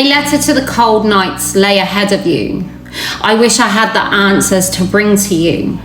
A letter to the cold nights lay ahead of you. I wish I had the answers to bring to you.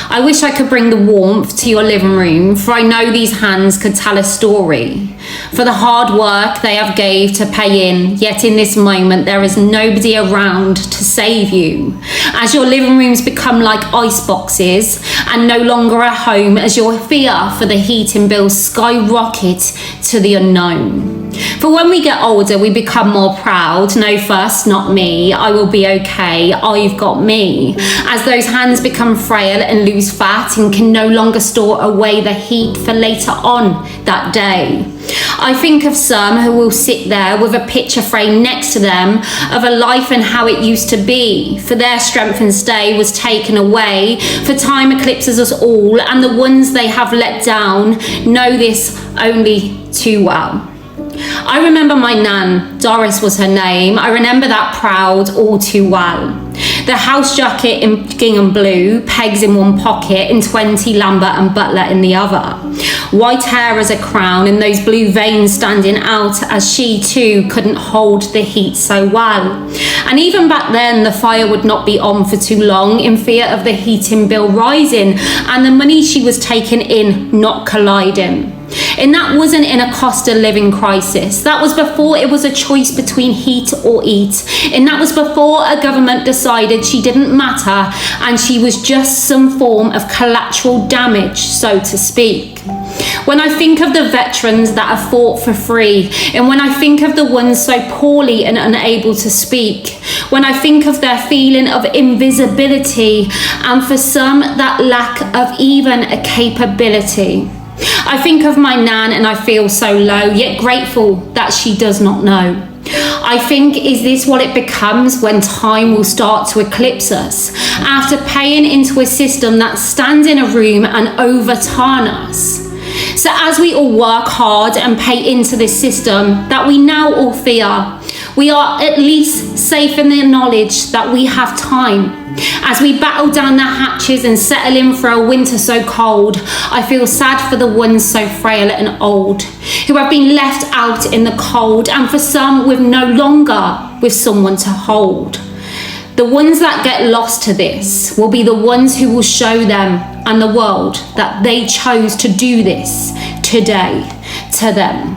I wish I could bring the warmth to your living room, for I know these hands could tell a story. For the hard work they have gave to pay in, yet in this moment there is nobody around to save you. As your living rooms become like ice boxes and no longer a home, as your fear for the heating bills skyrocket to the unknown. For when we get older, we become more proud. No, first, not me. I will be okay. I've got me. As those hands become frail and lose fat and can no longer store away the heat for later on that day. I think of some who will sit there with a picture frame next to them of a life and how it used to be, for their strength and stay was taken away, for time eclipses us all, and the ones they have let down know this only too well. I remember my nan, Doris was her name. I remember that proud all too well. The house jacket in gingham blue, pegs in one pocket and 20 Lambert and Butler in the other. White hair as a crown and those blue veins standing out as she too couldn't hold the heat so well. And even back then the fire would not be on for too long in fear of the heating bill rising and the money she was taking in not colliding. And that wasn't in a cost of living crisis. That was before it was a choice between heat or eat. And that was before a government decided she didn't matter and she was just some form of collateral damage, so to speak. When I think of the veterans that have fought for free, and when I think of the ones so poorly and unable to speak, when I think of their feeling of invisibility, and for some that lack of even a capability, I think of my nan and I feel so low, yet grateful that she does not know. I think, is this what it becomes when time will start to eclipse us, after paying into a system that stands in a room and overturn us? So as we all work hard and pay into this system that we now all fear, we are at least safe in the knowledge that we have time. As we battle down the hatches and settle in for a winter so cold, I feel sad for the ones so frail and old, who have been left out in the cold, and for some with no longer with someone to hold. The ones that get lost to this will be the ones who will show them and the world that they chose to do this today to them.